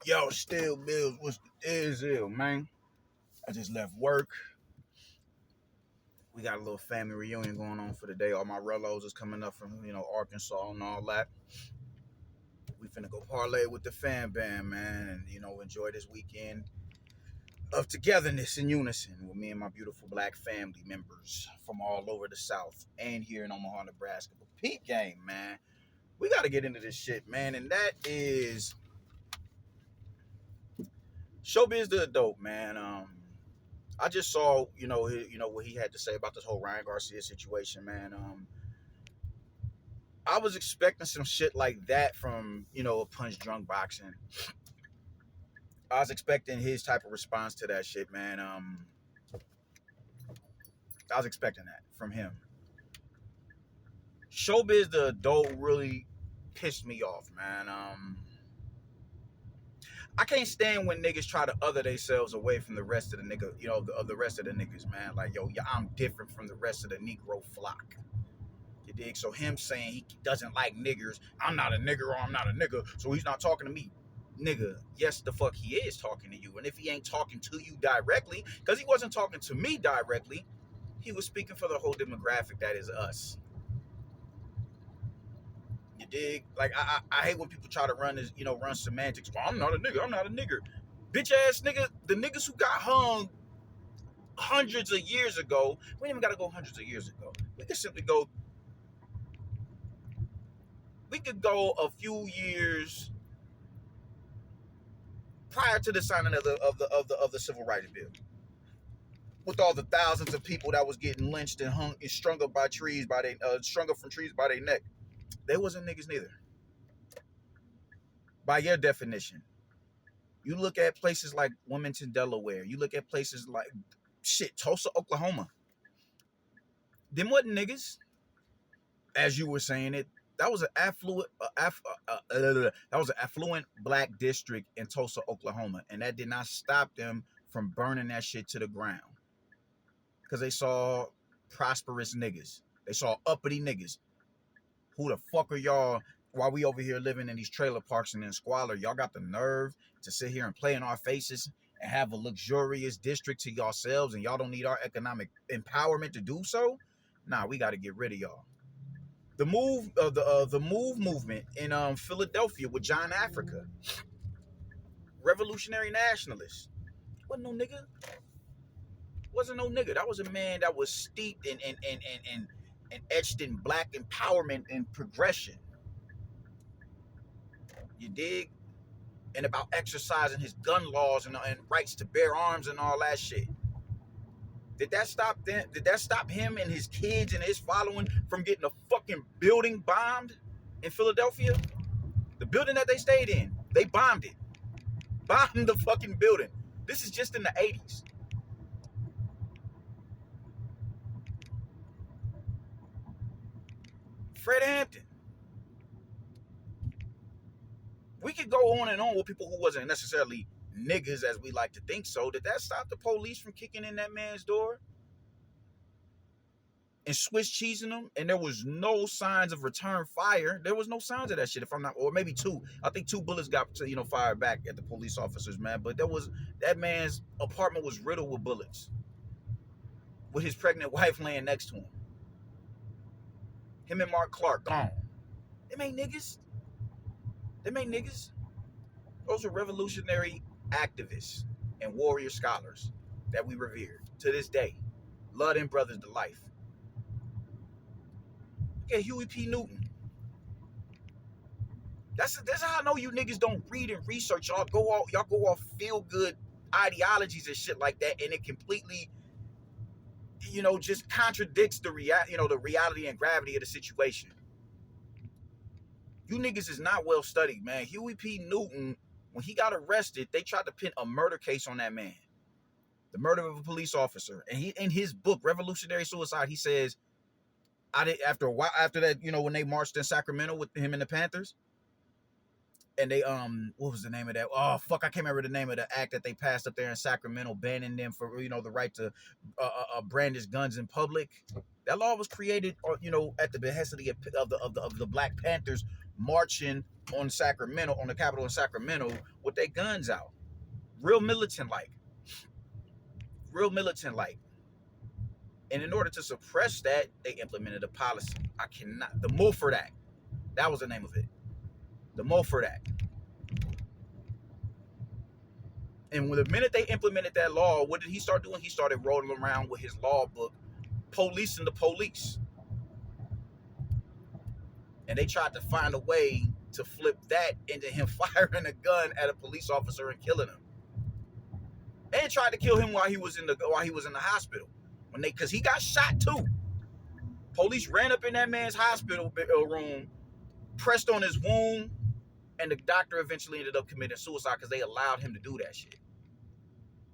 Yo, still bills. What's the deal, man? I just left work. We got a little family reunion going on for the day. All my relos is coming up from Arkansas and all that. We finna go parlay with the fan band, man, and enjoy this weekend of togetherness and unison with me and my beautiful black family members from all over the South and here in Omaha, Nebraska. But peak game, man. We got to get into this shit, man, and that is Showbiz the Adult, man. I just saw, what he had to say about this whole Ryan Garcia situation, man. I was expecting some shit like that from, a punch drunk boxing. I was expecting his type of response to that shit, man. I was expecting that from him. Showbiz the Adult really pissed me off, man. I can't stand when niggas try to other themselves away from the rest of the nigga, the rest of the niggas, man. Like, yo, yeah, I'm different from the rest of the Negro flock. You dig? So him saying he doesn't like niggers, I'm not a nigger or I'm not a nigga, so he's not talking to me. Nigga, yes, the fuck he is talking to you. And if he ain't talking to you directly, because he wasn't talking to me directly, he was speaking for the whole demographic that is us. You dig? Like, I hate when people try to run this, run semantics. Well, I'm not a nigga. I'm not a nigger. Bitch ass nigga. The niggas who got hung hundreds of years ago. We ain't even got to go hundreds of years ago. We could simply go. We could go a few years prior to the signing of the Civil Rights Bill, with all the thousands of people that was getting lynched and hung and strung up by trees strung up from trees by their neck. They wasn't niggas neither. By your definition. You look at places like Wilmington, Delaware. You look at places like Tulsa, Oklahoma. Them wasn't niggas, as you were saying it. That was an affluent black district in Tulsa, Oklahoma, and that did not stop them from burning that shit to the ground because they saw prosperous niggas. They saw uppity niggas. Who the fuck are y'all? While we over here living in these trailer parks and in squalor, y'all got the nerve to sit here and play in our faces and have a luxurious district to yourselves, and y'all don't need our economic empowerment to do so? Nah, we got to get rid of y'all. The move movement in Philadelphia with John Africa, revolutionary nationalist, wasn't no nigga. Wasn't no nigga. That was a man that was steeped and etched in black empowerment and progression. You dig? And about exercising his gun laws and rights to bear arms and all that shit. Did that stop them? Did that stop him and his kids and his following from getting a fucking building bombed in Philadelphia? The building that they stayed in, they bombed it. Bombed the fucking building. This is just in the 80s. Fred Hampton. We could go on and on with people who wasn't necessarily niggas as we like to think so. Did that stop the police from kicking in that man's door and Swiss cheesing him? And there was no signs of return fire. There was no signs of that shit, if I'm not, or maybe two. I think 2 bullets got fired back at the police officers, man. But that man's apartment was riddled with bullets, with his pregnant wife laying next to him. Him and Mark Clark gone. Them ain't niggas. Them ain't niggas. Those are revolutionary activists and warrior scholars that we revere to this day. Love them brothers to life. Look at Huey P. Newton. That's how I know you niggas don't read and research. Y'all go off feel good ideologies and shit like that, and it completely, just contradicts the reality and gravity of the situation. You niggas is not well studied, man. Huey P. Newton, when he got arrested, they tried to pin a murder case on that man. The murder of a police officer. And he, in his book, Revolutionary Suicide, he says, after that, when they marched in Sacramento with him and the Panthers, and they, what was the name of that? Oh, fuck, I can't remember the name of the act that they passed up there in Sacramento, banning them for, the right to brandish guns in public. That law was created, at the behest of the Black Panthers marching on Sacramento, on the Capitol in Sacramento, with their guns out. Real militant like. Real militant like. And in order to suppress that, they implemented a policy. I cannot, the Mulford Act. That was the name of it. The Mulford Act. And when the minute they implemented that law, what did he start doing? He started rolling around with his law book, policing the police. And they tried to find a way to flip that into him firing a gun at a police officer and killing him. And tried to kill him while he was in the hospital. Because he got shot too. Police ran up in that man's hospital room, pressed on his wound, and the doctor eventually ended up committing suicide because they allowed him to do that shit.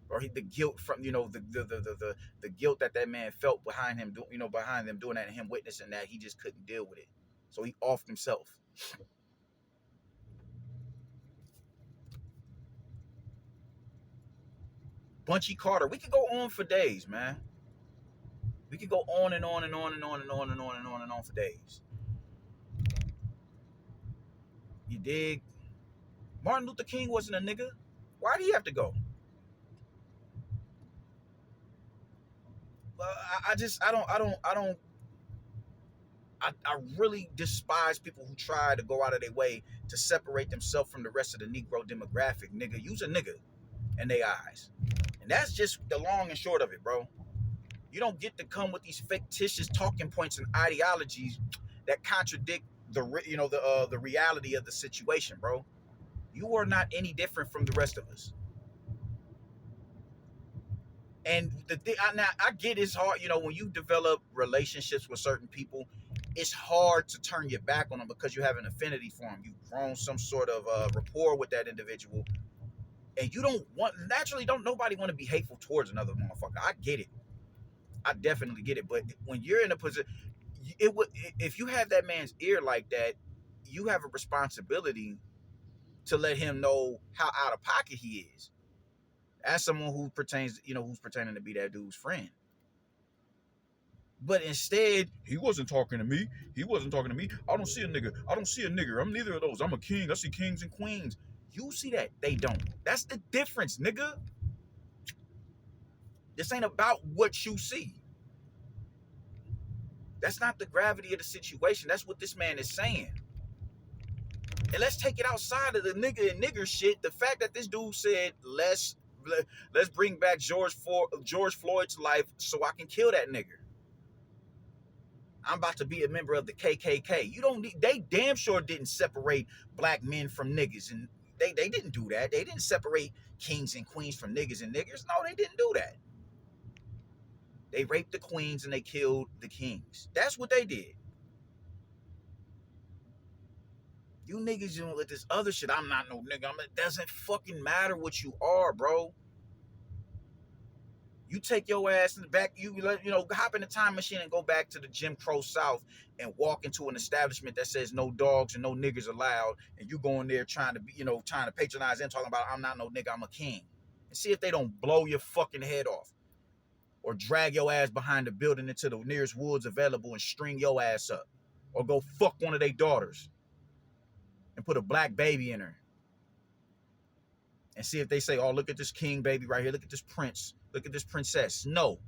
Or the guilt from, the guilt that man felt behind him, behind them doing that and him witnessing that, he just couldn't deal with it. So he offed himself. Bunchy Carter. We could go on for days, man. We could go on and on and on and on and on and on and on and on for days. You dig? Martin Luther King wasn't a nigga. Why did he have to go? I really despise people who try to go out of their way to separate themselves from the rest of the Negro demographic. Nigga, use a nigga in their eyes. And that's just the long and short of it, bro. You don't get to come with these fictitious talking points and ideologies that contradict the reality of the situation, bro. You are not any different from the rest of us. And the thing, I get it's hard, when you develop relationships with certain people, it's hard to turn your back on them because you have an affinity for them. You've grown some sort of rapport with that individual, and you don't nobody want to be hateful towards another motherfucker. I get it. I definitely get it. But when you're in a position, if you have that man's ear like that, you have a responsibility to let him know how out of pocket he is. As someone who's pretending to be that dude's friend. But instead, he wasn't talking to me. He wasn't talking to me. I don't see a nigga. I don't see a nigger. I'm neither of those. I'm a king. I see kings and queens. You see that? They don't. That's the difference, nigga. This ain't about what you see. That's not the gravity of the situation. That's what this man is saying. And let's take it outside of the nigga and nigger shit. The fact that this dude said, let's bring back George Floyd's life so I can kill that nigger. I'm about to be a member of the KKK. They damn sure didn't separate black men from niggas. And they didn't do that. They didn't separate kings and queens from niggas and niggers. No, they didn't do that. They raped the queens and they killed the kings. That's what they did. You niggas, with this other shit, I'm not no nigga. It doesn't fucking matter what you are, bro. You take your ass in the back, hop in the time machine and go back to the Jim Crow South and walk into an establishment that says no dogs and no niggers allowed, and you go in there trying to patronize them, talking about I'm not no nigga, I'm a king. And see if they don't blow your fucking head off. Or drag your ass behind the building into the nearest woods available and string your ass up. Or go fuck one of their daughters and put a black baby in her. And see if they say, oh, look at this king baby right here. Look at this prince. Look at this princess. No.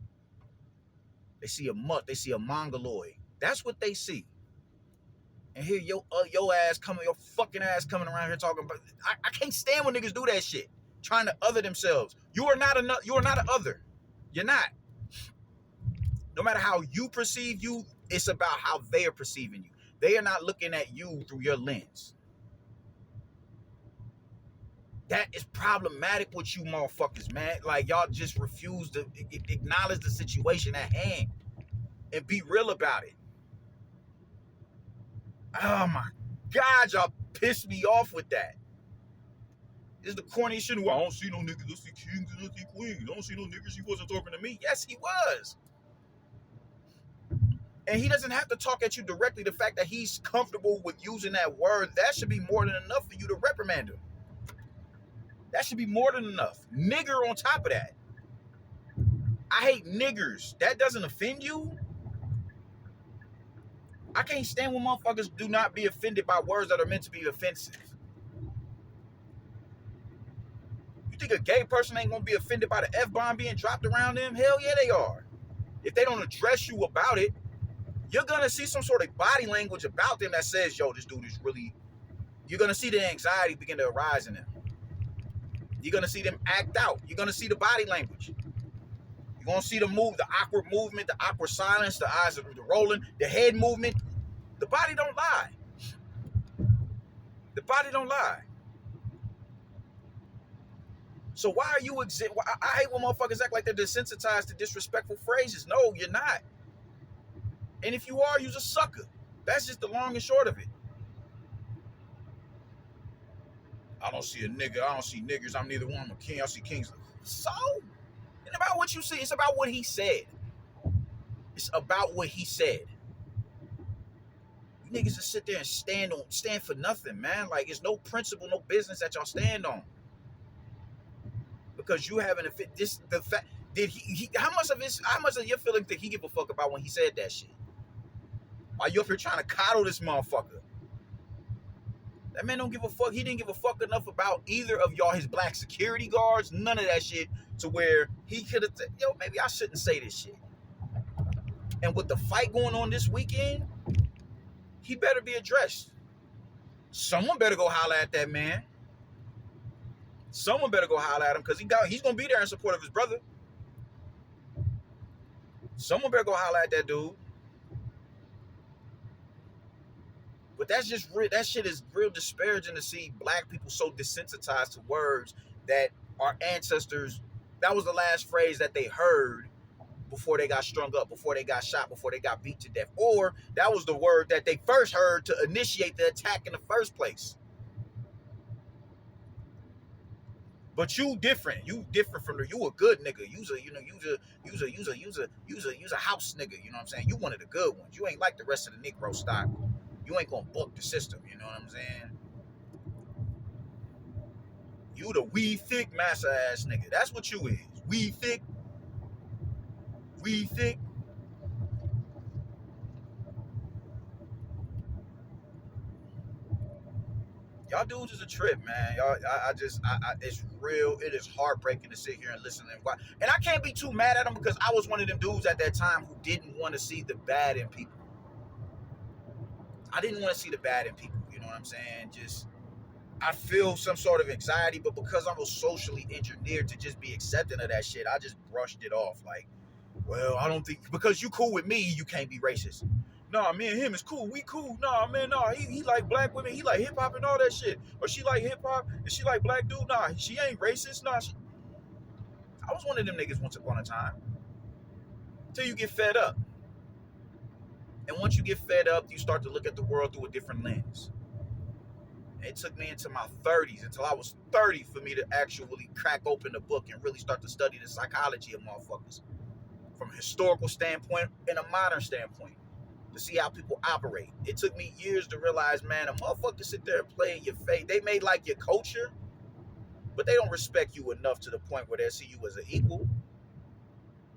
They see a mutt. They see a mongoloid. That's what they see. And here your fucking ass coming around here talking about. I can't stand when niggas do that shit. Trying to other themselves. You are not an other. You're not. No matter how you perceive you, it's about how they are perceiving you. They are not looking at you through your lens. That is problematic with you motherfuckers, man. Like, y'all just refuse to acknowledge the situation at hand and be real about it. Oh my God, y'all pissed me off with that. This is the corniest shit. Well, I don't see no niggas, I see kings and I see queens. I don't see no niggas, he wasn't talking to me. Yes, he was. And he doesn't have to talk at you directly. The fact that he's comfortable with using that word, that should be more than enough for you to reprimand him. That should be more than enough. Nigger on top of that. I hate niggers. That doesn't offend you? I can't stand when motherfuckers do not be offended by words that are meant to be offensive. You think a gay person ain't gonna be offended by the F-bomb being dropped around them? Hell yeah, they are. If they don't address you about it, you're gonna see some sort of body language about them that says, yo, this dude is really, you're gonna see the anxiety begin to arise in them. You're gonna see them act out. You're gonna see the body language. You're gonna see the awkward movement, the awkward silence, the eyes are the rolling, the head movement. The body don't lie. The body don't lie. So why are you I hate when motherfuckers act like they're desensitized to disrespectful phrases. No, you're not. And if you are, you're a sucker. That's just the long and short of it. I don't see a nigga. I don't see niggers. I'm neither one. I'm a king. I see kings. So, it's about what you see. It's about what he said. It's about what he said. You niggas just sit there and stand for nothing, man. Like, it's no principle, no business that y'all stand on. Because you haven't the fact did he how much of your feelings did he give a fuck about when he said that shit? Are you up here trying to coddle this motherfucker? That man don't give a fuck. He didn't give a fuck enough about either of y'all, his black security guards, none of that shit, to where he could have said, yo, maybe I shouldn't say this shit. And with the fight going on this weekend, he better be addressed. Someone better go holler at that man. Someone better go holler at him, because he's gonna be there in support of his brother. Someone better go holler at that dude. But that's just real. That shit is real disparaging to see black people so desensitized to words that our ancestors, that was the last phrase that they heard before they got strung up, before they got shot, before they got beat to death. Or that was the word that they first heard to initiate the attack in the first place. But you different. You different from you a good nigga. You's a house nigga. You know what I'm saying? You one of the good ones. You ain't like the rest of the Negro stock. You ain't gonna buck the system. You know what I'm saying? You the we thick massa ass nigga. That's what you is. We thick. We thick. Y'all dudes is a trip, man. Y'all, it's real. It is heartbreaking to sit here and listen and watch. And I can't be too mad at them, because I was one of them dudes at that time who didn't want to see the bad in people. I didn't want to see the bad in people. You know what I'm saying? Just, I feel some sort of anxiety, but because I was socially engineered to just be accepting of that shit, I just brushed it off. Like, well, I don't think, because you cool with me, you can't be racist. Nah, me and him is cool. We cool. Nah, man, nah. He like black women. He like hip hop and all that shit. Or she like hip hop and she like black dude. Nah, she ain't racist. Nah, I was one of them niggas once upon a time. Till you get fed up. And once you get fed up, you start to look at the world through a different lens. It took me into my 30s, until I was 30, for me to actually crack open the book and really start to study the psychology of motherfuckers from a historical standpoint and a modern standpoint, to see how people operate. It took me years to realize, man, a motherfucker sit there and play in your face. They may like your culture, but they don't respect you enough to the point where they see you as an equal.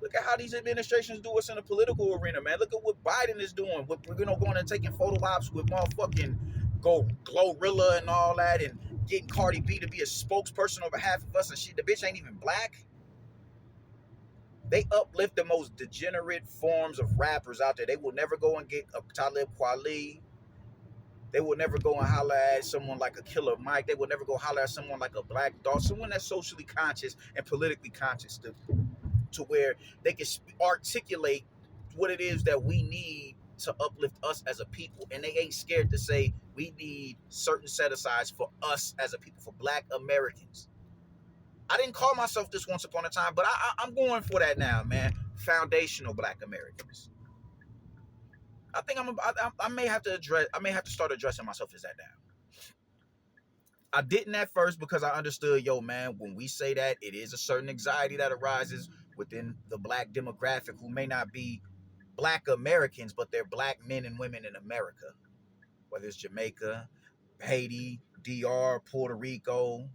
Look at how these administrations do us in the political arena, man. Look at what Biden is doing. Going and taking photo ops with motherfucking Glorilla and all that, and getting Cardi B to be a spokesperson on behalf of us and shit. The bitch ain't even black. They uplift the most degenerate forms of rappers out there. They will never go and get a Talib Kweli. They will never go and holler at someone like a Killer Mike. They will never go holler at someone like a Black Dog. Someone that's socially conscious and politically conscious to where they can articulate what it is that we need to uplift us as a people. And they ain't scared to say we need certain set-asides for us as a people, for Black Americans. I didn't call myself this once upon a time, but I'm going for that now, man. Foundational Black Americans. I think I may have to start addressing myself as that now. I didn't at first, because I understood, yo, man, when we say that, it is a certain anxiety that arises within the Black demographic, who may not be Black Americans, but they're Black men and women in America, whether it's Jamaica, Haiti, DR, Puerto Rico,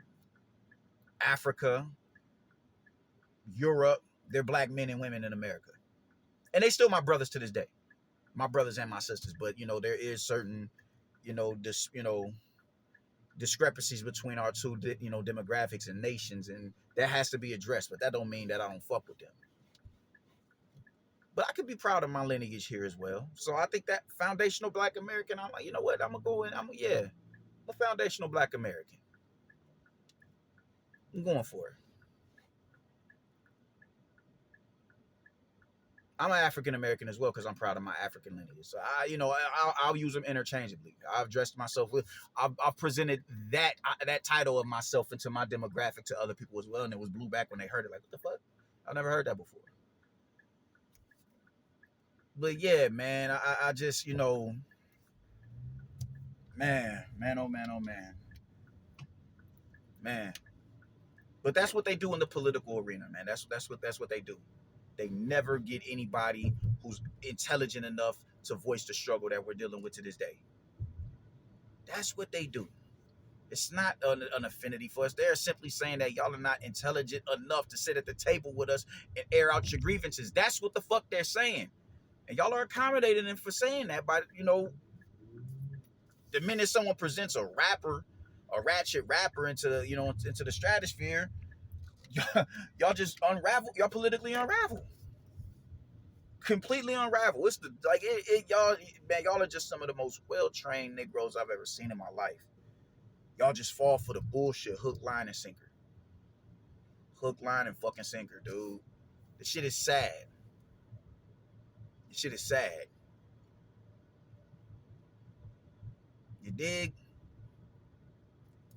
Africa, Europe. They're Black men and women in America. And they still my brothers to this day. my brothers and my sisters. But there is certain, discrepancies between our two, demographics and nations, and that has to be addressed. But that don't mean that I don't fuck with them. But I could be proud of my lineage here as well. So I think that foundational Black American, I'm like, you know what? I'm gonna go in. I'm a foundational Black American. I'm going for it. I'm an African American as well because I'm proud of my African lineage. So I'll use them interchangeably. I've dressed myself with. I've presented that title of myself into my demographic to other people as well, and it was blew back when they heard it. Like, what the fuck? I've never heard that before. But yeah, man, I just man, oh man, oh man, man. But that's what they do in the political arena, man. That's what they do. They never get anybody who's intelligent enough to voice the struggle that we're dealing with to this day. That's what they do. It's not an affinity for us. They're simply saying that y'all are not intelligent enough to sit at the table with us and air out your grievances. That's what the fuck they're saying. And y'all are accommodating them for saying that by, the minute someone presents a ratchet rapper into the stratosphere, y'all just unravel. Y'all politically unravel. Completely unravel. It's y'all, man, y'all are just some of the most well-trained Negroes I've ever seen in my life. Y'all just fall for the bullshit hook, line, and sinker. Hook, line, and fucking sinker, dude. The shit is sad. The shit is sad. You dig?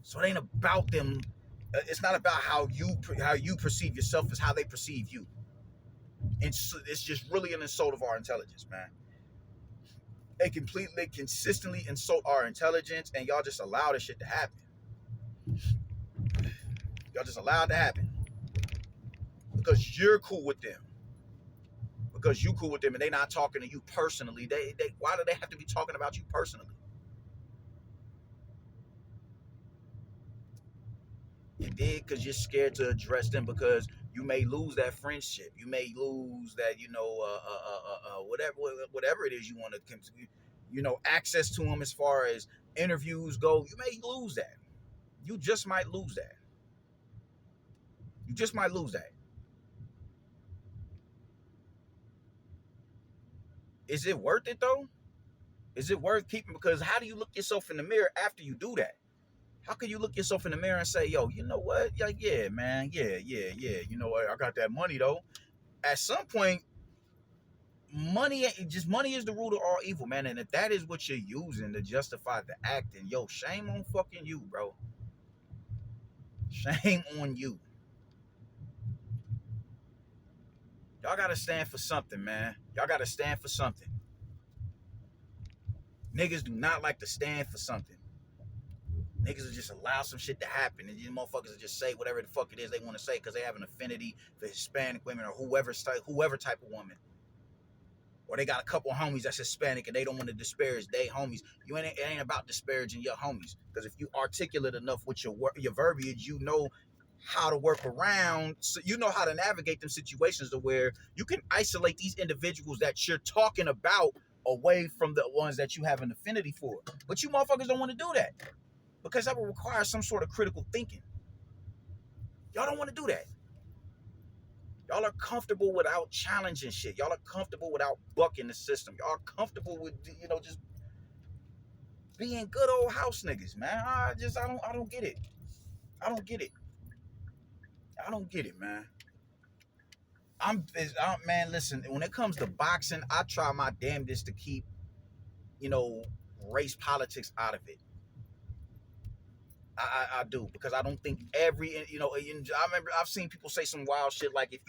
So it ain't about them. It's not about how you perceive yourself. It's how they perceive you. And so it's just really an insult of our intelligence, man. They completely, consistently insult our intelligence, and y'all just allow this shit to happen. Y'all just allow it to happen because you're cool with them. Because you cool with them, and they not talking to you personally. They why do they have to be talking about you personally? You did because you're scared to address them because you may lose that friendship. You may lose that, whatever it is you want to, access to them as far as interviews go. You may lose that. You just might lose that. You just might lose that. Is it worth it though? Is it worth keeping? Because how do you look yourself in the mirror after you do that? How can you look yourself in the mirror and say, yo, you know what? Yeah, man. Yeah. You know what? I got that money though. At some point, money is the root of all evil, man. And if that is what you're using to justify the act, then yo, shame on fucking you, bro. Shame on you. Y'all gotta stand for something, man. Y'all gotta stand for something. Niggas do not like to stand for something. Niggas will just allow some shit to happen, and these motherfuckers will just say whatever the fuck it is they want to say because they have an affinity for Hispanic women or whoever type of woman. Or they got a couple of homies that's Hispanic and they don't want to disparage they homies. It ain't about disparaging your homies, because if you articulate enough with your verbiage, you know how to work around. So you know how to navigate them situations to where you can isolate these individuals that you're talking about away from the ones that you have an affinity for. But you motherfuckers don't want to do that because that will require some sort of critical thinking. Y'all don't want to do that. Y'all are comfortable without challenging shit. Y'all are comfortable without bucking the system. Y'all are comfortable with, just being good old house niggas, man. I don't get it. I don't get it. I don't get it, man. Man, listen, when it comes to boxing, I try my damnedest to keep, race politics out of it. I do, because I don't think I remember I've seen people say some wild shit like if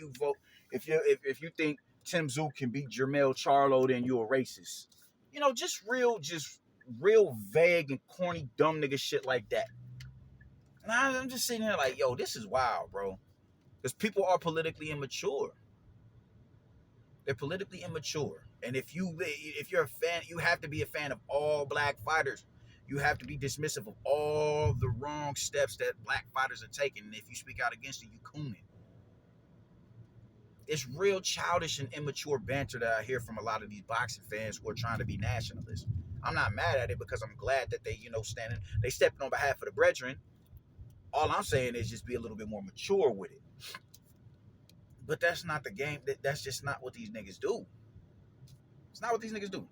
you think Tim Zook can beat Jermell Charlo, then you're a racist. Just real vague and corny dumb nigga shit like that. And I'm just sitting here like, yo, this is wild, bro. Because people are politically immature. They're politically immature. And if you're a fan, you have to be a fan of all black fighters. You have to be dismissive of all the wrong steps that black fighters are taking. And if you speak out against it, you cooning. It's real childish and immature banter that I hear from a lot of these boxing fans who are trying to be nationalists. I'm not mad at it because I'm glad that they, they stepping on behalf of the brethren. All I'm saying is just be a little bit more mature with it. But that's not the game. That's just not what these niggas do. It's not what these niggas do.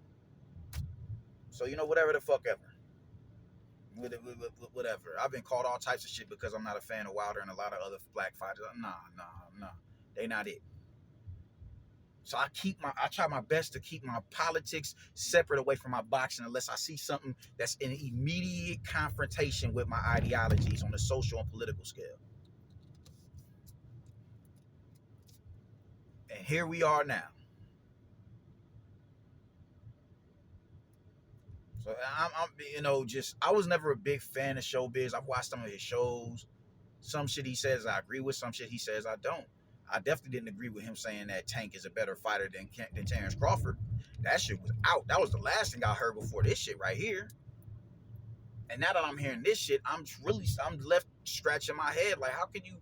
So, whatever the fuck ever. Whatever. I've been called all types of shit because I'm not a fan of Wilder and a lot of other black fighters. Nah. They not it. So I try my best to keep my politics separate away from my boxing unless I see something that's in immediate confrontation with my ideologies on the social and political scale. And here we are now. So I was never a big fan of Showbiz. I've watched some of his shows. Some shit he says I agree with. Some shit he says I don't. I definitely didn't agree with him saying that Tank is a better fighter than Terrence Crawford. That shit was out. That was the last thing I heard before this shit right here. And now that I'm hearing this shit, I'm left scratching my head. Like, how can you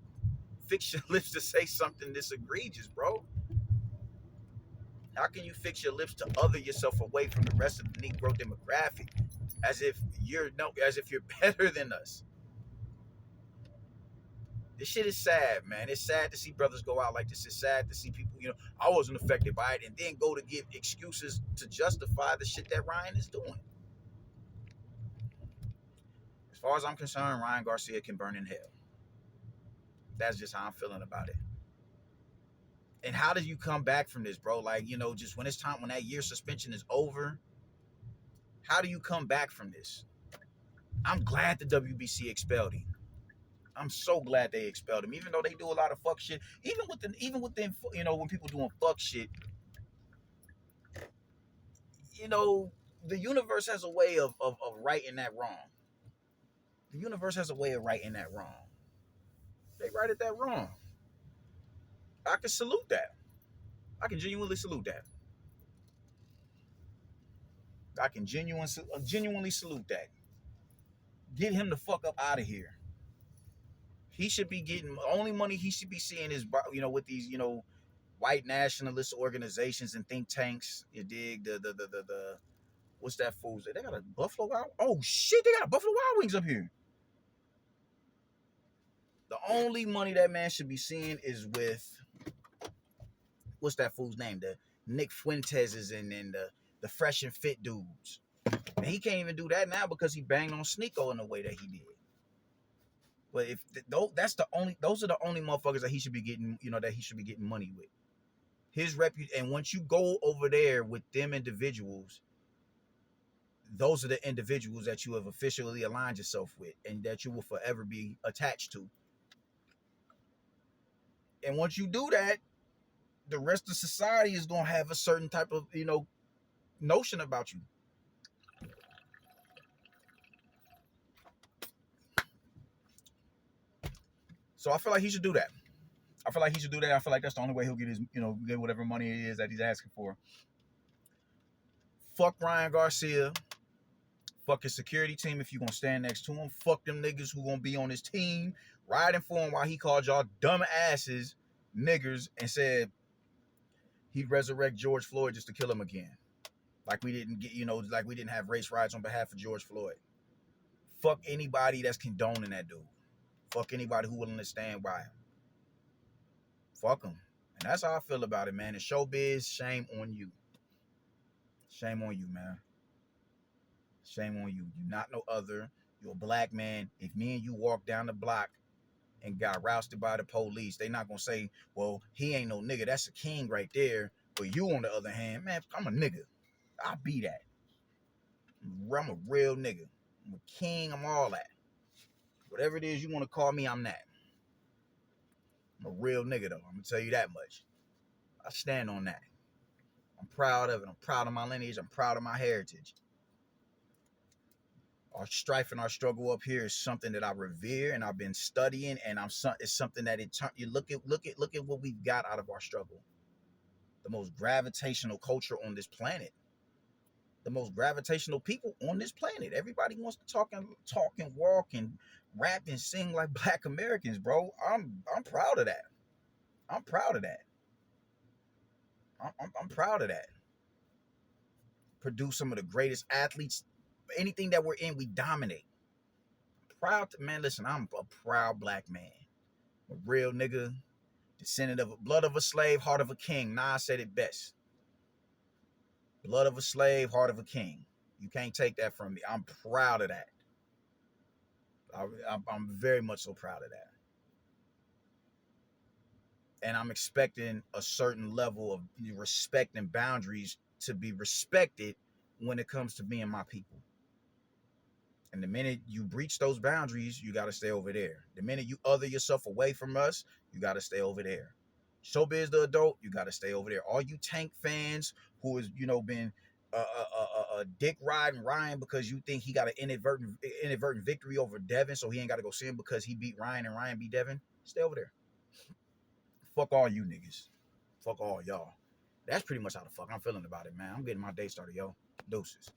fix your lips to say something this egregious, bro? How can you fix your lips to other yourself away from the rest of the Negro demographic, as if you're better than us? This shit is sad, man. It's sad to see brothers go out like this. It's sad to see people, I wasn't affected by it, and then go to give excuses to justify the shit that Ryan is doing. As far as I'm concerned, Ryan Garcia can burn in hell. That's just how I'm feeling about it. And how do you come back from this, bro? Like, just when it's time, when that year suspension is over, how do you come back from this? I'm glad the WBC expelled him. I'm so glad they expelled him, even though they do a lot of fuck shit. Even within, when people doing fuck shit, the universe has a way of righting that wrong. The universe has a way of righting that wrong. They righted that wrong. I can salute that. I can genuinely salute that. I can genuinely salute that. Get him the fuck up out of here. He should be getting only money he should be seeing is with these white nationalist organizations and think tanks. You dig the what's that fool's? They got a Buffalo Wild. Oh shit! They got a Buffalo Wild Wings up here. The only money that man should be seeing is with what's that fool's name? The Nick Fuentes's and the Fresh and Fit dudes. And he can't even do that now because he banged on Sneeko in the way that he did. But if those are the only motherfuckers that he should be getting, that he should be getting money with. His and once you go over there with them individuals, those are the individuals that you have officially aligned yourself with and that you will forever be attached to. And once you do that, the rest of society is going to have a certain type of, notion about you. So I feel like he should do that. I feel like that's the only way he'll get his, get whatever money it is that he's asking for. Fuck Ryan Garcia. Fuck his security team if you gonna stand next to him. Fuck them niggas who gonna be on his team, riding for him while he called y'all dumb asses niggers and said he'd resurrect George Floyd just to kill him again. Like we didn't get, like we didn't have race riots on behalf of George Floyd. Fuck anybody that's condoning that dude. Fuck anybody who willing to stand by him. Fuck him. And that's how I feel about it, man. And Showbiz, shame on you. Shame on you, man. Shame on you. You're not no other. You're a black man. If me and you walk down the block and got rousted by the police, they not going to say, well, he ain't no nigga. That's a king right there. But you, on the other hand, man, I'm a nigga. I'll be that. I'm a real nigga. I'm a king. I'm all that. Whatever it is you want to call me, I'm that. I'm a real nigga, though. I'm going to tell you that much. I stand on that. I'm proud of it. I'm proud of my lineage. I'm proud of my heritage. Our strife and our struggle up here is something that I revere and I've been studying, and it's something that you look at what we've got out of our struggle. The most gravitational culture on this planet. The most gravitational people on this planet. Everybody wants to talk and walk and rap and sing like black Americans, bro. I'm proud of that. I'm proud of that. I'm proud of that. Produce some of the greatest athletes. Anything that we're in, we dominate. Proud to, man. Listen, I'm a proud black man, a real nigga, descendant of blood of a slave, heart of a king. Nas said it best. Blood of a slave, heart of a king. You can't take that from me. I'm proud of that. I'm very much so proud of that. And I'm expecting a certain level of respect and boundaries to be respected when it comes to me and my people. And the minute you breach those boundaries, you got to stay over there. The minute you other yourself away from us, you got to stay over there. Showbiz the adult, you got to stay over there. All you Tank fans who has, been dick riding Ryan because you think he got an inadvertent victory over Devin, so he ain't got to go see him because he beat Ryan and Ryan beat Devin. Stay over there. Fuck all you niggas. Fuck all y'all. That's pretty much how the fuck I'm feeling about it, man. I'm getting my day started, yo. Deuces.